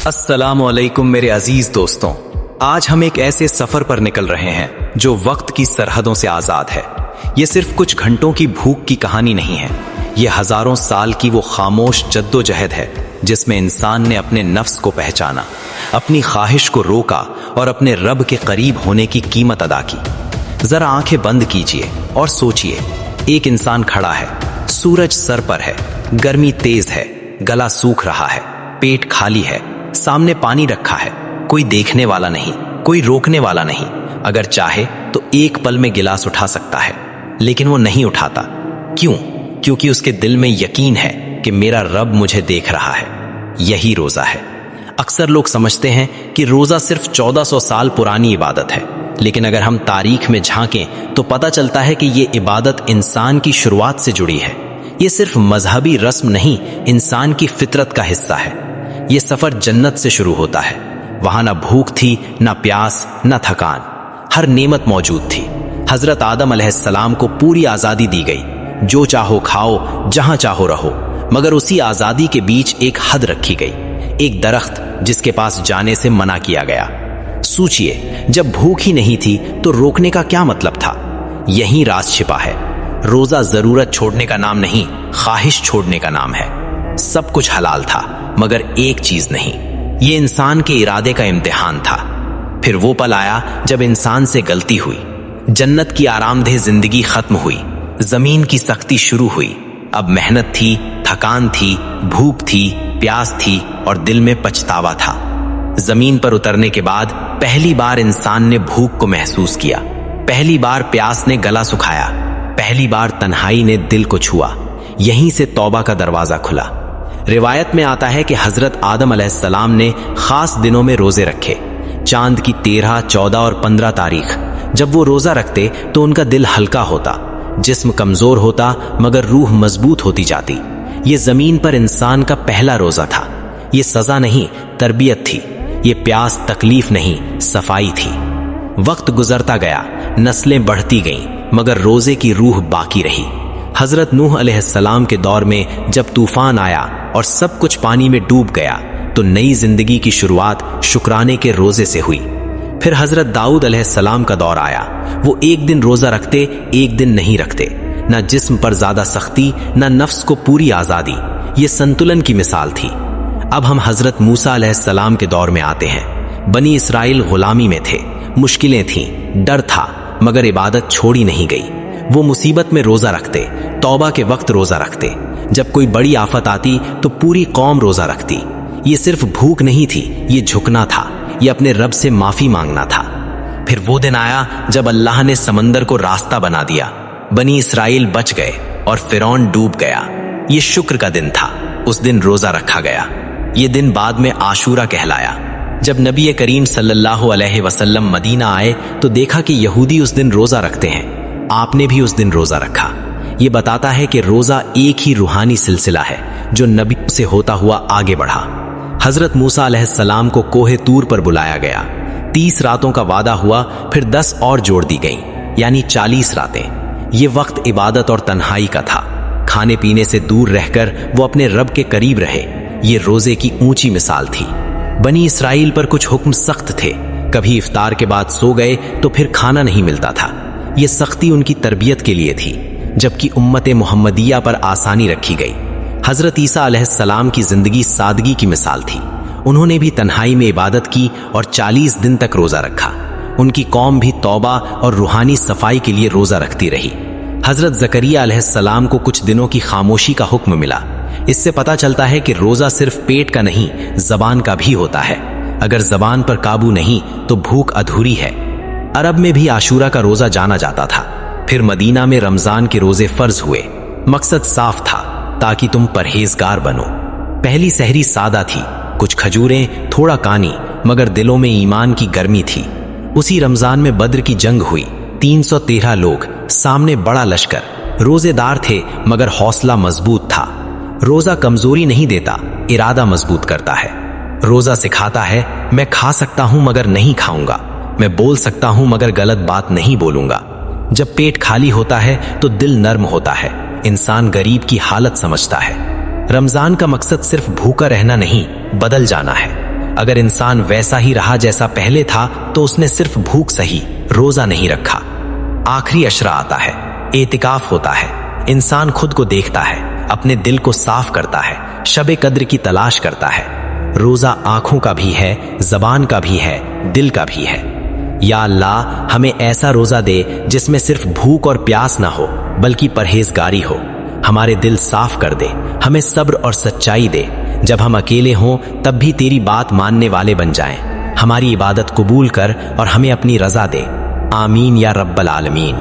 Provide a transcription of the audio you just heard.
अस्सलाम वालेकुम मेरे अजीज दोस्तों, आज हम एक ऐसे सफर पर निकल रहे हैं जो वक्त की सरहदों से आजाद है। ये सिर्फ कुछ घंटों की भूख की कहानी नहीं है, ये हजारों साल की वो खामोश जद्दोजहद है जिसमें इंसान ने अपने नफ्स को पहचाना, अपनी ख्वाहिश को रोका और अपने रब के करीब होने की कीमत अदा की। जरा आंखें बंद कीजिए और सोचिए, एक इंसान खड़ा है, सूरज सर पर है, गर्मी तेज है, गला सूख रहा है, पेट खाली है, सामने पानी रखा है, कोई देखने वाला नहीं, कोई रोकने वाला नहीं। अगर चाहे तो एक पल में गिलास उठा सकता है, लेकिन वो नहीं उठाता। क्यों? क्योंकि उसके दिल में यकीन है कि मेरा रब मुझे देख रहा है। यही रोजा है। अक्सर लोग समझते हैं कि रोजा सिर्फ 1400 साल पुरानी इबादत है, लेकिन अगर हम तारीख में झांकें तो पता चलता है कि ये इबादत इंसान की शुरुआत से जुड़ी है। ये सिर्फ मजहबी रस्म नहीं, इंसान की फितरत का हिस्सा है। ये सफर जन्नत से शुरू होता है। वहां ना भूख थी, ना प्यास, ना थकान, हर नेमत मौजूद थी। हजरत आदम अलैहिस्सलाम को पूरी आजादी दी गई, जो चाहो खाओ, जहां चाहो रहो। मगर उसी आजादी के बीच एक हद रखी गई, एक दरख्त जिसके पास जाने से मना किया गया। सोचिए, जब भूख ही नहीं थी तो रोकने का क्या मतलब था? यहीं राज छिपा है। रोजा जरूरत छोड़ने का नाम नहीं, ख्वाहिश छोड़ने का नाम है। सब कुछ हलाल था, मगर एक चीज नहीं, ये इंसान के इरादे का इम्तिहान था। फिर वो पल आया जब इंसान से गलती हुई। जन्नत की आरामदेह जिंदगी खत्म हुई, जमीन की सख्ती शुरू हुई। अब मेहनत थी, थकान थी, भूख थी, प्यास थी और दिल में पछतावा था। जमीन पर उतरने के बाद पहली बार इंसान ने भूख को महसूस किया, पहली बार प्यास ने गला सुखाया, पहली बार तन्हाई ने दिल को छुआ। यहीं से तौबा का दरवाजा खुला। रिवायत में आता है कि हजरत आदम अलैहिस्सलाम ने खास दिनों में रोजे रखे। चांद की 13, 14 और 15 तारीख। जब वो रोजा रखते तो उनका दिल हल्का होता, जिस्म कमजोर होता, मगर रूह मजबूत होती जाती। ये जमीन पर इंसान का पहला रोजा था। ये सजा नहीं, तरबियत थी। ये प्यास तकलीफ नहीं, सफाई थी। वक्त गुजरता गया, नस्लें बढ़ती गईं, मगर रोजे की रूह बाकी रही। हजरत नूह अलैहिस्सलाम के दौर में जब तूफान आया और सब कुछ पानी में डूब गया, तो नई जिंदगी की शुरुआत शुक्राने के रोजे से हुई। फिर हजरत दाऊद अलैहिस्सलाम का दौर आया। वो एक दिन रोजा रखते, एक दिन नहीं रखते। ना जिस्म पर ज्यादा सख्ती, ना नफ्स को पूरी आजादी। ये संतुलन की मिसाल थी। अब हम हजरत मूसा अलैहिस्सलाम के दौर में आते हैं। बनी इसराइल गुलामी में थे, मुश्किलें थीं, डर था, मगर इबादत छोड़ी नहीं गई। वो मुसीबत में रोजा रखते, तौबा के वक्त रोजा रखते। जब कोई बड़ी आफत आती तो पूरी कौम रोजा रखती। ये सिर्फ भूख नहीं थी, ये झुकना था, ये अपने रब से माफी मांगना था। फिर वो दिन आया जब अल्लाह ने समंदर को रास्ता बना दिया। बनी इसराइल बच गए और फिरौन डूब गया। ये शुक्र का दिन था। उस दिन रोजा रखा गया। ये दिन बाद में आशूरा कहलाया। जब नबी करीम सल्लल्लाहु अलैहि वसल्लम मदीना आए तो देखा कि यहूदी उस दिन रोजा रखते हैं। आपने भी उस दिन रोजा रखा। ये बताता है कि रोजा एक ही रूहानी सिलसिला है जो नबी से होता हुआ आगे बढ़ा। हजरत मूसा अलैहिस्सलाम को कोहे तूर पर बुलाया गया। 30 रातों का वादा हुआ, फिर 10 और जोड़ दी गईं, यानी 40 रातें। ये वक्त इबादत और तन्हाई का था। खाने पीने से दूर रहकर वो अपने रब के करीब रहे। ये रोजे की ऊंची मिसाल थी। बनी इसराइल पर कुछ हुक्म सख्त थे। कभी इफ्तार के बाद सो गए तो फिर खाना नहीं मिलता था। ये सख्ती उनकी तरबियत के लिए थी, जबकि उम्मत मुहम्मदिया पर आसानी रखी गई। हजरत ईसा अलैहिस्सलाम की जिंदगी सादगी की मिसाल थी। उन्होंने भी तन्हाई में इबादत की और 40 दिन तक रोजा रखा। उनकी कौम भी तौबा और रूहानी सफाई के लिए रोजा रखती रही। हजरत जकरिया अलैहिस्सलाम को कुछ दिनों की खामोशी का हुक्म मिला। इससे पता चलता है कि रोजा सिर्फ पेट का नहीं, जबान का भी होता है। अगर जबान पर काबू नहीं तो भूख अधूरी है। अरब में भी आशूरा का रोजा जाना जाता था। फिर मदीना में रमजान के रोजे फर्ज हुए। मकसद साफ था, ताकि तुम परहेजगार बनो। पहली सहरी सादा थी, कुछ खजूरें, थोड़ा कानी, मगर दिलों में ईमान की गर्मी थी। उसी रमजान में बद्र की जंग हुई। 313 लोग, सामने बड़ा लश्कर। रोजेदार थे, मगर हौसला मजबूत था। रोजा कमजोरी नहीं देता, इरादा मजबूत करता है। रोजा सिखाता है, मैं खा सकता हूं मगर नहीं खाऊंगा। मैं बोल सकता हूं मगर गलत बात नहीं बोलूंगा। जब पेट खाली होता है तो दिल नर्म होता है। इंसान गरीब की हालत समझता है। रमजान का मकसद सिर्फ भूखा रहना नहीं, बदल जाना है। अगर इंसान वैसा ही रहा जैसा पहले था तो उसने सिर्फ भूख सही, रोजा नहीं रखा। आखिरी अशरा आता है, एतिकाफ होता है। इंसान खुद को देखता है, अपने दिल को साफ करता है, शबे कद्र की तलाश करता है। रोजा आंखों का भी है, जबान का भी है, दिल का भी है। या अल्लाह, हमें ऐसा रोजा दे जिसमें सिर्फ भूख और प्यास ना हो बल्कि परहेजगारी हो। हमारे दिल साफ कर दे, हमें सब्र और सच्चाई दे। जब हम अकेले हों तब भी तेरी बात मानने वाले बन जाएं। हमारी इबादत कबूल कर और हमें अपनी रजा दे। आमीन या रब्बल आलमीन।